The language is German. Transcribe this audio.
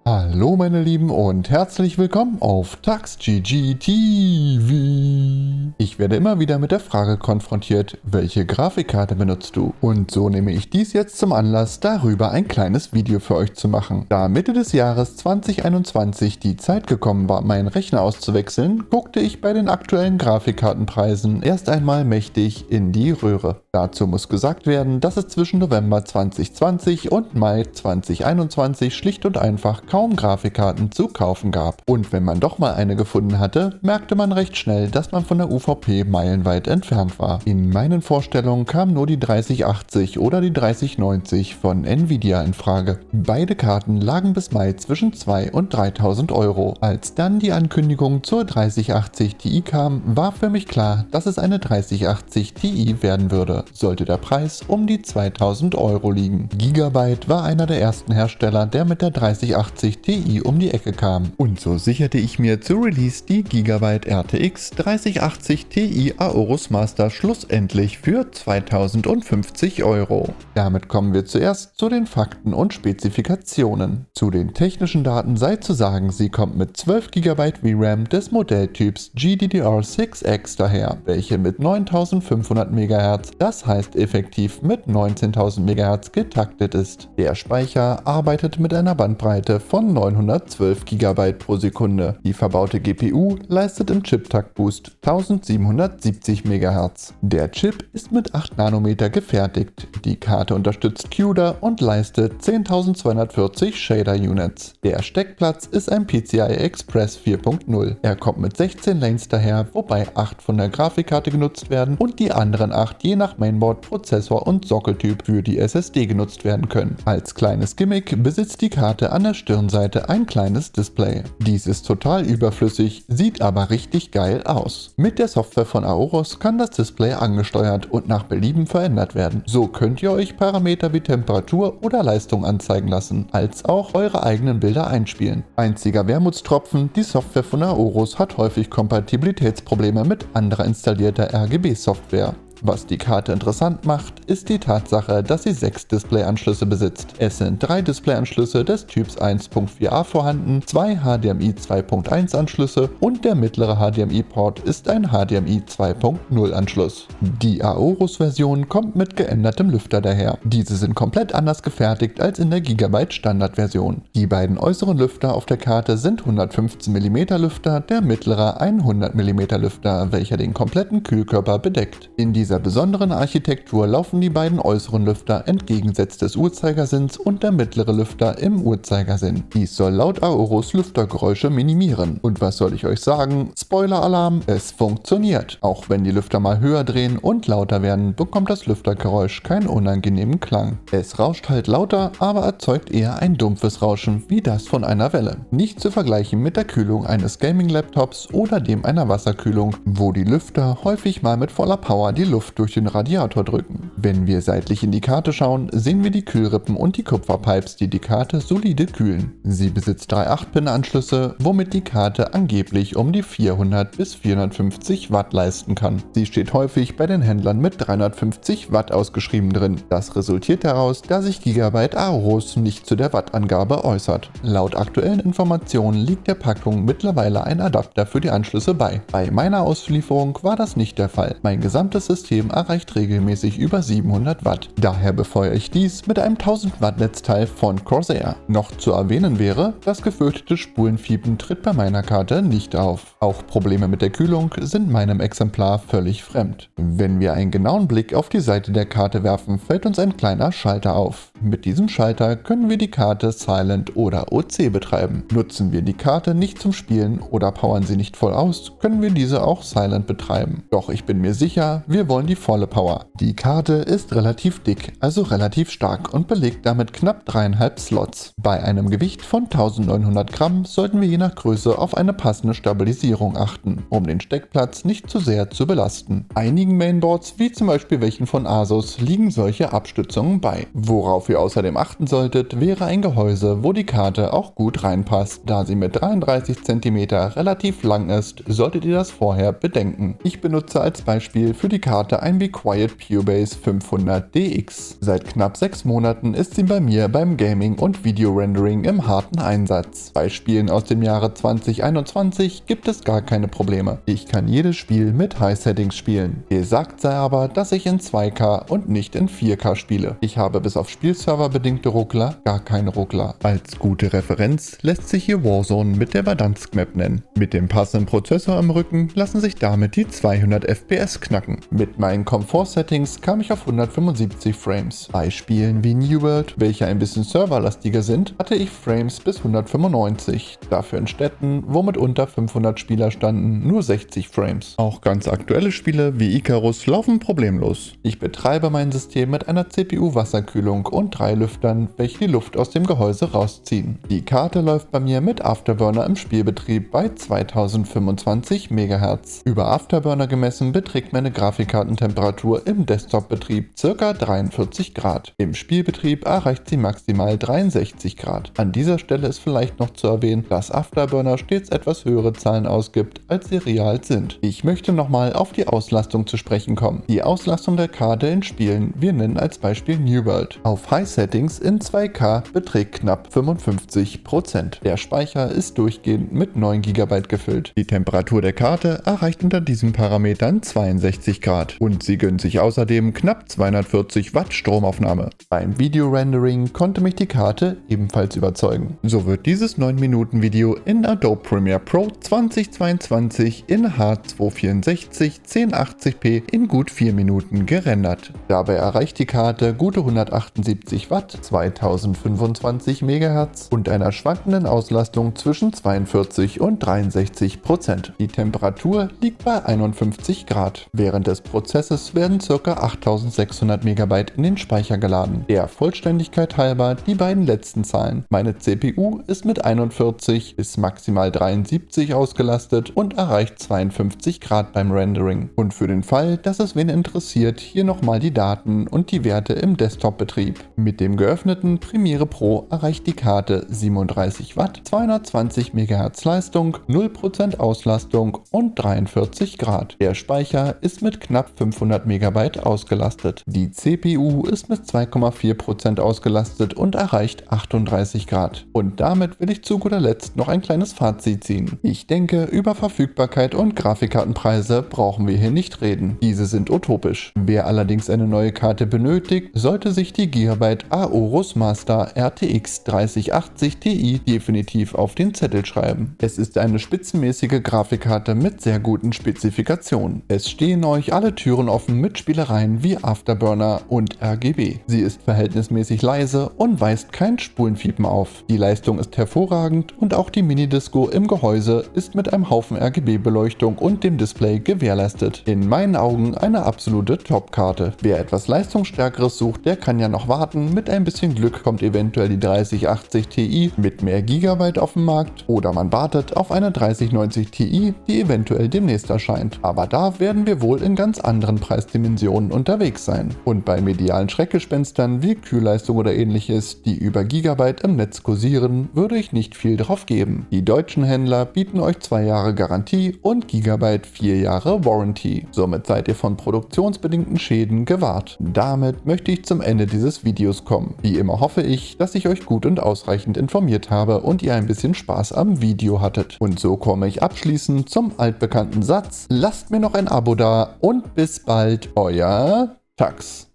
Hallo meine Lieben und herzlich willkommen auf TuxGG TV. Ich werde immer wieder mit der Frage konfrontiert, welche Grafikkarte benutzt du? Und so nehme ich dies jetzt zum Anlass, darüber ein kleines Video für euch zu machen. Da Mitte des Jahres 2021 die Zeit gekommen war, meinen Rechner auszuwechseln, guckte ich bei den aktuellen Grafikkartenpreisen erst einmal mächtig in die Röhre. Dazu muss gesagt werden, dass es zwischen November 2020 und Mai 2021 schlicht und einfach kaum Grafikkarten zu kaufen gab. Und wenn man doch mal eine gefunden hatte, merkte man recht schnell, dass man von der UVP meilenweit entfernt war. In meinen Vorstellungen kam nur die 3080 oder die 3090 von Nvidia in Frage. Beide Karten lagen bis Mai zwischen 2.000 und 3.000 Euro. Als dann die Ankündigung zur 3080 Ti kam, war für mich klar, dass es eine 3080 Ti werden würde, sollte der Preis um die 2.000 Euro liegen. Gigabyte war einer der ersten Hersteller, der mit der 3080 Ti um die Ecke kam. Und so sicherte ich mir zu Release die Gigabyte RTX 3080 Ti Aorus Master schlussendlich für 2.050 Euro. Damit kommen wir zuerst zu den Fakten und Spezifikationen. Zu den technischen Daten sei zu sagen, sie kommt mit 12 GB VRAM des Modelltyps GDDR6X daher, welche mit 9500 MHz, das heißt effektiv mit 19.000 MHz getaktet ist. Der Speicher arbeitet mit einer Bandbreite von 912 GB pro Sekunde. Die verbaute GPU leistet im Chip-Taktboost 1770 MHz. Der Chip ist mit 8 Nanometer gefertigt. Die Karte unterstützt CUDA und leistet 10.240 Shader-Units. Der Steckplatz ist ein PCI Express 4.0. Er kommt mit 16 Lanes daher, wobei 8 von der Grafikkarte genutzt werden und die anderen 8 je nach Mainboard, Prozessor und Sockeltyp für die SSD genutzt werden können. Als kleines Gimmick besitzt die Karte an der Stirnseite ein kleines Display. Dies ist total überflüssig, sieht aber richtig geil aus. Mit der Software von Aorus kann das Display angesteuert und nach Belieben verändert werden. So könnt ihr euch Parameter wie Temperatur oder Leistung anzeigen lassen, als auch eure eigenen Bilder einspielen. Einziger Wermutstropfen, die Software von Aorus hat häufig Kompatibilitätsprobleme mit anderer installierter RGB-Software. Was die Karte interessant macht, ist die Tatsache, dass sie 6 Displayanschlüsse besitzt. Es sind 3 Displayanschlüsse des Typs 1.4a vorhanden, 2 HDMI 2.1 Anschlüsse und der mittlere HDMI-Port ist ein HDMI 2.0 Anschluss. Die Aorus-Version kommt mit geändertem Lüfter daher. Diese sind komplett anders gefertigt als in der Gigabyte Standardversion. Die beiden äußeren Lüfter auf der Karte sind 115 mm Lüfter, der mittlere ein 100 mm Lüfter, welcher den kompletten Kühlkörper bedeckt. In dieser besonderen Architektur laufen die beiden äußeren Lüfter entgegengesetzt des Uhrzeigersinns und der mittlere Lüfter im Uhrzeigersinn. Dies soll laut Aorus Lüftergeräusche minimieren. Und was soll ich euch sagen? Spoiler-Alarm, es funktioniert. Auch wenn die Lüfter mal höher drehen und lauter werden, bekommt das Lüftergeräusch keinen unangenehmen Klang. Es rauscht halt lauter, aber erzeugt eher ein dumpfes Rauschen wie das von einer Welle. Nicht zu vergleichen mit der Kühlung eines Gaming-Laptops oder dem einer Wasserkühlung, wo die Lüfter häufig mal mit voller Power die Luft durch den Radiator drücken. Wenn wir seitlich in die Karte schauen, sehen wir die Kühlrippen und die Kupferpipes, die die Karte solide kühlen. Sie besitzt 3 8-Pin-Anschlüsse, womit die Karte angeblich um die 400 bis 450 Watt leisten kann. Sie steht häufig bei den Händlern mit 350 Watt ausgeschrieben drin. Das resultiert daraus, dass sich Gigabyte Aorus nicht zu der Wattangabe äußert. Laut aktuellen Informationen liegt der Packung mittlerweile ein Adapter für die Anschlüsse bei. Bei meiner Auslieferung war das nicht der Fall. Mein gesamtes System erreicht regelmäßig über 700 Watt. Daher befeuere ich dies mit einem 1000 Watt Netzteil von Corsair. Noch zu erwähnen wäre, das gefürchtete Spulenfiepen tritt bei meiner Karte nicht auf. Auch Probleme mit der Kühlung sind meinem Exemplar völlig fremd. Wenn wir einen genauen Blick auf die Seite der Karte werfen, fällt uns ein kleiner Schalter auf. Mit diesem Schalter können wir die Karte Silent oder OC betreiben. Nutzen wir die Karte nicht zum Spielen oder powern sie nicht voll aus, können wir diese auch Silent betreiben. Doch ich bin mir sicher, wir wollen die volle Power. Die Karte ist relativ dick, also relativ stark und belegt damit knapp 3,5 Slots. Bei einem Gewicht von 1900 Gramm sollten wir je nach Größe auf eine passende Stabilisierung achten, um den Steckplatz nicht zu sehr zu belasten. Einigen Mainboards, wie zum Beispiel welchen von Asus, liegen solche Abstützungen bei. Worauf ihr außerdem achten solltet, wäre ein Gehäuse, wo die Karte auch gut reinpasst. Da sie mit 33 cm relativ lang ist, solltet ihr das vorher bedenken. Ich benutze als Beispiel für die Karte Karte ein Be Quiet PureBase 500DX. Seit knapp 6 Monaten ist sie bei mir beim Gaming und Videorendering im harten Einsatz. Bei Spielen aus dem Jahre 2021 gibt es gar keine Probleme. Ich kann jedes Spiel mit High Settings spielen. Gesagt sei aber, dass ich in 2K und nicht in 4K spiele. Ich habe bis auf Spielserver-bedingte Ruckler gar keine Ruckler. Als gute Referenz lässt sich hier Warzone mit der Verdansk Map nennen. Mit dem passenden Prozessor im Rücken lassen sich damit die 200 FPS knacken. Mit meinen Komfort-Settings kam ich auf 175 Frames. Bei Spielen wie New World, welche ein bisschen serverlastiger sind, hatte ich Frames bis 195. Dafür in Städten, wo mit unter 500 Spieler standen, nur 60 Frames. Auch ganz aktuelle Spiele wie Icarus laufen problemlos. Ich betreibe mein System mit einer CPU-Wasserkühlung und 3 Lüftern, welche die Luft aus dem Gehäuse rausziehen. Die Karte läuft bei mir mit Afterburner im Spielbetrieb bei 2025 MHz. Über Afterburner gemessen beträgt meine Grafikkartentemperatur im Desktop-Betrieb ca. 43 Grad. Im Spielbetrieb erreicht sie maximal 63 Grad. An dieser Stelle ist vielleicht noch zu erwähnen, dass Afterburner stets etwas höhere Zahlen ausgibt, als sie real sind. Ich möchte nochmal auf die Auslastung zu sprechen kommen. Die Auslastung der Karte in Spielen, wir nennen als Beispiel New World, auf High Settings in 2K beträgt knapp 55%. Der Speicher ist durchgehend mit 9 GB gefüllt. Die Temperatur der Karte erreicht unter diesen Parametern 62 Grad und sie gönnt sich außerdem knapp 240 Watt Stromaufnahme. Beim Video-Rendering konnte mich die Karte ebenfalls überzeugen. So wird dieses 9-Minuten-Video in Adobe Premiere Pro 2022 in H264 1080p in gut 4 Minuten gerendert. Dabei erreicht die Karte gute 178 Watt, 2025 MHz und einer schwankenden Auslastung zwischen 42 und 63%. Die Temperatur liegt bei 51 Grad. Während des Prozesses werden ca. 8600 MB in den Speicher geladen. Der Vollständigkeit halber die beiden letzten Zahlen. Meine CPU ist mit 41 bis maximal 73 ausgelastet und erreicht 52 Grad beim Rendering. Und für den Fall, dass es wen interessiert, hier nochmal die Daten und die Werte im Desktop-Betrieb. Mit dem geöffneten Premiere Pro erreicht die Karte 37 Watt, 220 MHz Leistung, 0% Auslastung und 43 Grad. Der Speicher ist mit knapp 500 MB ausgelastet. Die CPU ist mit 2,4% ausgelastet und erreicht 38 Grad. Und damit will ich zu guter Letzt noch ein kleines Fazit ziehen. Ich denke, über Verfügbarkeit und Grafikkartenpreise brauchen wir hier nicht reden. Diese sind utopisch. Wer allerdings eine neue Karte benötigt, sollte sich die Gigabyte Aorus Master RTX 3080 Ti definitiv auf den Zettel schreiben. Es ist eine spitzenmäßige Grafikkarte mit sehr guten Spezifikationen. Es stehen euch alle Türen offen mit Spielereien wie Afterburner und RGB. Sie ist verhältnismäßig leise und weist kein Spulenfiepen auf. Die Leistung ist hervorragend und auch die Minidisco im Gehäuse ist mit einem Haufen RGB-Beleuchtung und dem Display gewährleistet. In meinen Augen eine absolute Top-Karte. Wer etwas Leistungsstärkeres sucht, der kann ja noch warten. Mit ein bisschen Glück kommt eventuell die 3080 Ti mit mehr Gigabyte auf den Markt oder man wartet auf eine 3090 Ti, die eventuell demnächst erscheint. Aber da werden wir wohl in ganz anderen Preisdimensionen unterwegs sein. Und bei medialen Schreckgespenstern wie Kühlleistung oder ähnliches, die über Gigabyte im Netz kursieren, würde ich nicht viel drauf geben. Die deutschen Händler bieten euch 2 Jahre Garantie und Gigabyte 4 Jahre Warranty. Somit seid ihr von produktionsbedingten Schäden gewahrt. Damit möchte ich zum Ende dieses Videos kommen. Wie immer hoffe ich, dass ich euch gut und ausreichend informiert habe und ihr ein bisschen Spaß am Video hattet. Und so komme ich abschließend zum altbekannten Satz: Lasst mir noch ein Abo da und bis bald, euer Tax.